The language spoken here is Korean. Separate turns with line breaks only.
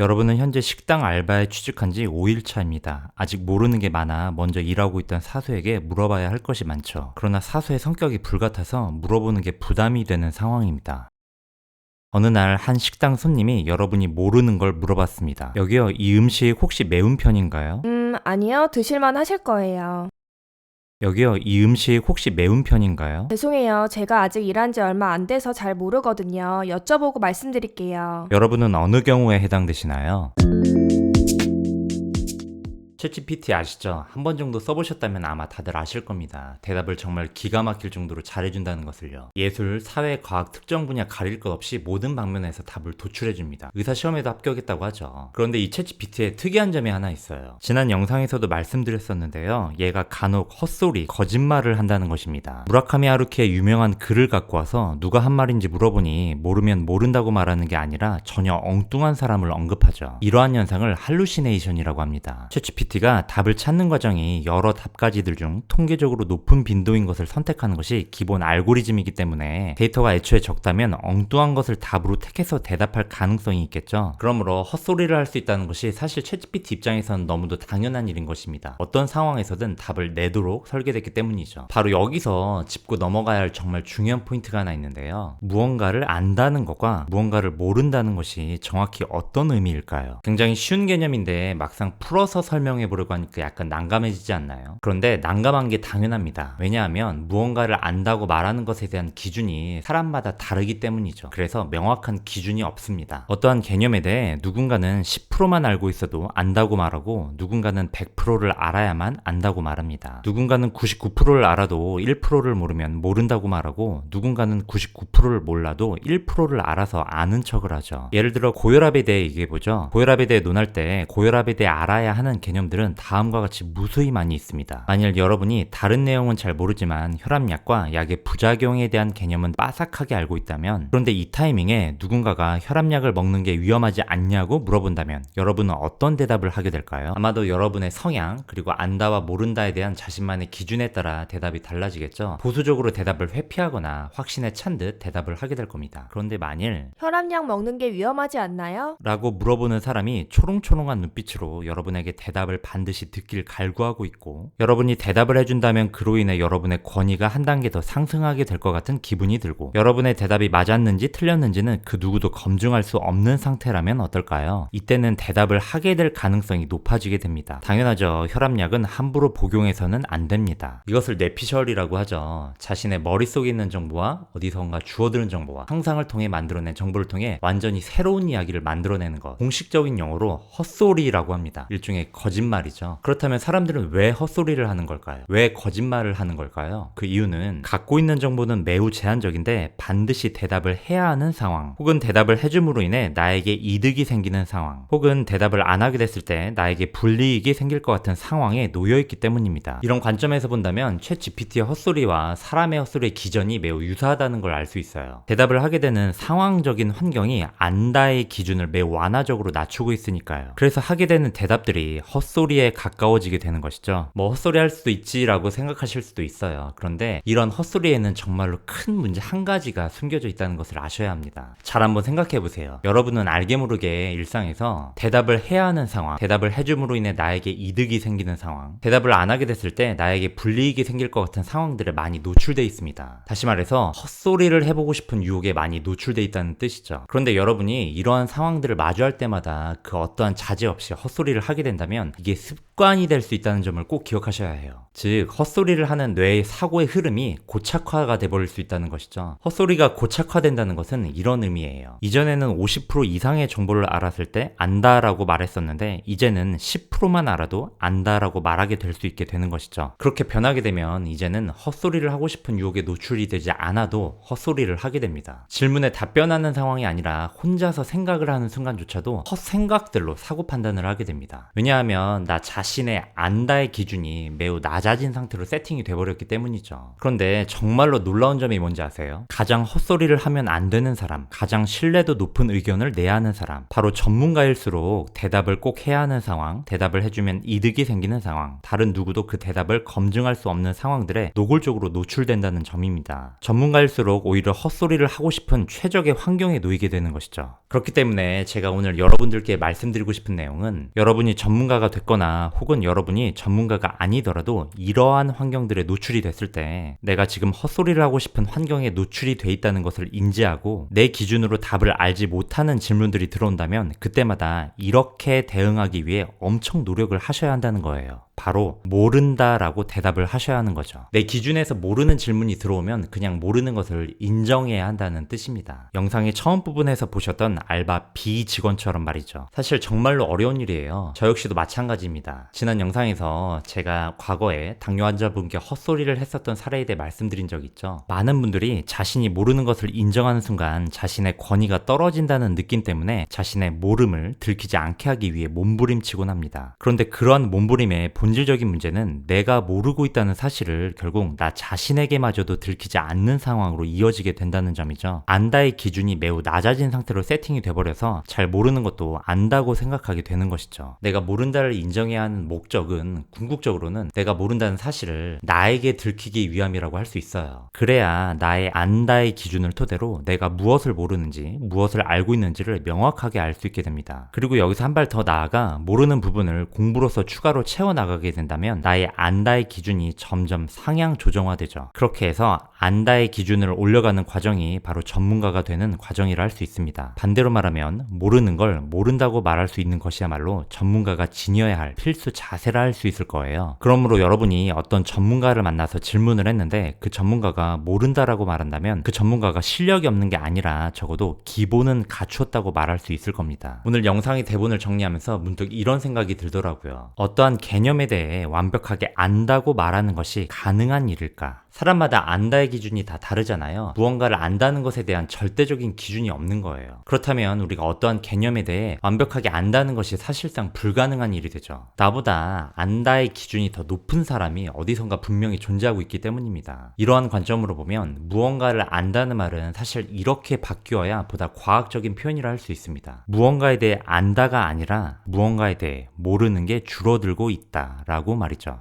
여러분은 현재 식당 알바에 취직한 지 5일 차입니다. 아직 모르는 게 많아 먼저 일하고 있던 사수에게 물어봐야 할 것이 많죠. 그러나 사수의 성격이 불같아서 물어보는 게 부담이 되는 상황입니다. 어느 날 한 식당 손님이 여러분이 모르는 걸 물어봤습니다. 여기요, 이 음식 혹시 매운 편인가요?
아니요. 드실만 하실 거예요.
여기요, 이 음식 혹시 매운 편인가요?
죄송해요. 제가 아직 일한 지 얼마 안 돼서 잘 모르거든요. 여쭤보고 말씀드릴게요.
여러분은 어느 경우에 해당되시나요? 챗GPT 아시죠? 한 번 정도 써보셨다면 아마 다들 아실 겁니다. 대답을 정말 기가 막힐 정도로 잘해준다는 것을요. 예술, 사회, 과학, 특정 분야 가릴 것 없이 모든 방면에서 답을 도출해줍니다. 의사시험에도 합격했다고 하죠. 그런데 이 챗GPT에 특이한 점이 하나 있어요. 지난 영상에서도 말씀드렸었는데요. 얘가 간혹 헛소리, 거짓말을 한다는 것입니다. 무라카미 하루키의 유명한 글을 갖고 와서 누가 한 말인지 물어보니 모르면 모른다고 말하는 게 아니라 전혀 엉뚱한 사람을 언급하죠. 이러한 현상을 할루시네이션이라고 합니다. 챗GPT가 답을 찾는 과정이 여러 답가지들 중 통계적으로 높은 빈도인 것을 선택하는 것이 기본 알고리즘이기 때문에 데이터가 애초에 적다면 엉뚱한 것을 답으로 택해서 대답할 가능성이 있겠죠. 그러므로 헛소리를 할 수 있다는 것이 사실 챗GPT 입장에서는 너무도 당연한 일인 것입니다. 어떤 상황에서든 답을 내도록 설계됐기 때문이죠. 바로 여기서 짚고 넘어가야 할 정말 중요한 포인트가 하나 있는데요. 무언가를 안다는 것과 무언가를 모른다는 것이 정확히 어떤 의미일까요? 굉장히 쉬운 개념인데 막상 풀어서 설명해 보려고 하니까 약간 난감해지지 않나요? 그런데 난감한 게 당연합니다. 왜냐하면 무언가를 안다고 말하는 것에 대한 기준이 사람마다 다르기 때문이죠. 그래서 명확한 기준이 없습니다. 어떠한 개념에 대해 누군가는 10%만 알고 있어도 안다고 말하고 누군가는 100%를 알아야만 안다고 말합니다. 누군가는 99%를 알아도 1%를 모르면 모른다고 말하고 누군가는 99%를 몰라도 1%를 알아서 아는 척을 하죠. 예를 들어 고혈압에 대해 얘기해보죠. 고혈압에 대해 논할 때 고혈압에 대해 알아야 하는 개념들은 다음과 같이 무수히 많이 있습니다. 만일 여러분이 다른 내용은 잘 모르지만 혈압약과 약의 부작용에 대한 개념은 빠삭하게 알고 있다면, 그런데 이 타이밍에 누군가가 혈압약을 먹는 게 위험하지 않냐고 물어본다면 여러분은 어떤 대답을 하게 될까요? 아마도 여러분의 성향 그리고 안다와 모른다에 대한 자신만의 기준에 따라 대답이 달라지겠죠. 보수적으로 대답을 회피하거나 확신에 찬 듯 대답을 하게 될 겁니다. 그런데 만일
혈압약 먹는 게 위험하지 않나요?
라고 물어보는 사람이 초롱초롱한 눈빛으로 여러분에게 대답을 반드시 듣길 갈구하고 있고, 여러분이 대답을 해준다면 그로 인해 여러분의 권위가 한 단계 더 상승하게 될 것 같은 기분이 들고, 여러분의 대답이 맞았는지 틀렸는지는 그 누구도 검증할 수 없는 상태라면 어떨까요? 이때는 대답을 하게 될 가능성이 높아지게 됩니다. 당연하죠. 혈압약은 함부로 복용해서는 안 됩니다. 이것을 뇌피셜이라고 하죠. 자신의 머릿속에 있는 정보와 어디선가 주워들은 정보와 상상을 통해 만들어낸 정보를 통해 완전히 새로운 이야기를 만들어내는 것, 공식적인 용어로 헛소리라고 합니다. 일종의 거짓말이죠. 그렇다면 사람들은 왜 헛소리를 하는 걸까요? 왜 거짓말을 하는 걸까요? 그 이유는 갖고 있는 정보는 매우 제한적인데 반드시 대답을 해야 하는 상황, 혹은 대답을 해줌으로 인해 나에게 이득이 생기는 상황, 혹은 대답을 안 하게 됐을 때 나에게 불이익이 생길 것 같은 상황에 놓여있기 때문입니다. 이런 관점에서 본다면 챗 GPT의 헛소리와 사람의 헛소리의 기전이 매우 유사하다는 걸 알 수 있어요. 대답을 하게 되는 상황적인 환경이 안다의 기준을 매우 완화적으로 낮추고 있으니까요. 그래서 하게 되는 대답들이 헛소리에 가까워지게 되는 것이죠. 뭐 헛소리 할 수도 있지라고 생각하실 수도 있어요. 그런데 이런 헛소리에는 정말로 큰 문제 한 가지가 숨겨져 있다는 것을 아셔야 합니다. 잘 한번 생각해 보세요. 여러분은 알게 모르게 일상에서 대답을 해야 하는 상황, 대답을 해줌으로 인해 나에게 이득이 생기는 상황, 대답을 안 하게 됐을 때 나에게 불이익이 생길 것 같은 상황들에 많이 노출돼 있습니다. 다시 말해서 헛소리를 해보고 싶은 유혹에 많이 노출돼 있다는 뜻이죠. 그런데 여러분이 이러한 상황들을 마주할 때마다 그 어떠한 자제 없이 헛소리를 하게 된다면 이게 습관이 될 수 있다는 점을 꼭 기억하셔야 해요. 즉 헛소리를 하는 뇌의 사고의 흐름이 고착화가 돼버릴 수 있다는 것이죠. 헛소리가 고착화된다는 것은 이런 의미예요. 이전에는 50% 이상의 정보를 알았을 때 안다라고 말했었는데 이제는 10%만 알아도 안다라고 말하게 될 수 있게 되는 것이죠. 그렇게 변하게 되면 이제는 헛소리를 하고 싶은 유혹에 노출이 되지 않아도 헛소리를 하게 됩니다. 질문에 답변하는 상황이 아니라 혼자서 생각을 하는 순간조차도 헛생각들로 사고 판단을 하게 됩니다. 왜냐하면 나 자신의 안다의 기준이 매우 낮은 낮아진 상태로 세팅이 돼버렸기 때문이죠. 그런데 정말로 놀라운 점이 뭔지 아세요? 가장 헛소리를 하면 안 되는 사람, 가장 신뢰도 높은 의견을 내야 하는 사람, 바로 전문가일수록 대답을 꼭 해야 하는 상황, 대답을 해주면 이득이 생기는 상황, 다른 누구도 그 대답을 검증할 수 없는 상황들에 노골적으로 노출된다는 점입니다. 전문가일수록 오히려 헛소리를 하고 싶은 최적의 환경에 놓이게 되는 것이죠. 그렇기 때문에 제가 오늘 여러분들께 말씀드리고 싶은 내용은, 여러분이 전문가가 됐거나 혹은 여러분이 전문가가 아니더라도 이러한 환경들에 노출이 됐을 때 내가 지금 헛소리를 하고 싶은 환경에 노출이 돼 있다는 것을 인지하고 내 기준으로 답을 알지 못하는 질문들이 들어온다면 그때마다 이렇게 대응하기 위해 엄청 노력을 하셔야 한다는 거예요. 바로 모른다라고 대답을 하셔야 하는 거죠. 내 기준에서 모르는 질문이 들어오면 그냥 모르는 것을 인정해야 한다는 뜻입니다. 영상의 처음 부분에서 보셨던 알바 B 직원처럼 말이죠. 사실 정말로 어려운 일이에요. 저 역시도 마찬가지입니다. 지난 영상에서 제가 과거에 당뇨 환자분께 헛소리를 했었던 사례에 대해 말씀드린 적 있죠. 많은 분들이 자신이 모르는 것을 인정하는 순간 자신의 권위가 떨어진다는 느낌 때문에 자신의 모름을 들키지 않게 하기 위해 몸부림치곤 합니다. 그런데 그러한 몸부림의 본질적인 문제는 내가 모르고 있다는 사실을 결국 나 자신에게마저도 들키지 않는 상황으로 이어지게 된다는 점이죠. 안다의 기준이 매우 낮아진 상태로 세팅이 돼버려서 잘 모르는 것도 안다고 생각하게 되는 것이죠. 내가 모른다를 인정해야 하는 목적은 궁극적으로는 내가 모른다는 사실을 나에게 들키기 위함이라고 할 수 있어요. 그래야 나의 안다의 기준을 토대로 내가 무엇을 모르는지, 무엇을 알고 있는지를 명확하게 알 수 있게 됩니다. 그리고 여기서 한 발 더 나아가 모르는 부분을 공부로서 추가로 채워나가게 된다면 나의 안다의 기준이 점점 상향 조정화되죠. 그렇게 해서 안다의 기준을 올려가는 과정이 바로 전문가가 되는 과정이라 할 수 있습니다. 반대로 말하면 모르는 걸 모른다고 말할 수 있는 것이야말로 전문가가 지녀야 할 필수 자세라 할 수 있을 거예요. 그러므로 여러분이 어떤 전문가를 만나서 질문을 했는데 그 전문가가 모른다라고 말한다면 그 전문가가 실력이 없는 게 아니라 적어도 기본은 갖추었다고 말할 수 있을 겁니다. 오늘 영상의 대본을 정리하면서 문득 이런 생각이 들더라고요. 어떠한 개념에 대해 완벽하게 안다고 말하는 것이 가능한 일일까? 사람마다 안다의 기준이 다 다르잖아요. 무언가를 안다는 것에 대한 절대적인 기준이 없는 거예요. 그렇다면 우리가 어떠한 개념에 대해 완벽하게 안다는 것이 사실상 불가능한 일이 되죠. 나보다 안다의 기준이 더 높은 사람이 어디선가 분명히 존재하고 있기 때문입니다. 이러한 관점으로 보면 무언가를 안다는 말은 사실 이렇게 바뀌어야 보다 과학적인 표현이라 할 수 있습니다. 무언가에 대해 안다가 아니라 무언가에 대해 모르는 게 줄어들고 있다라고 말이죠.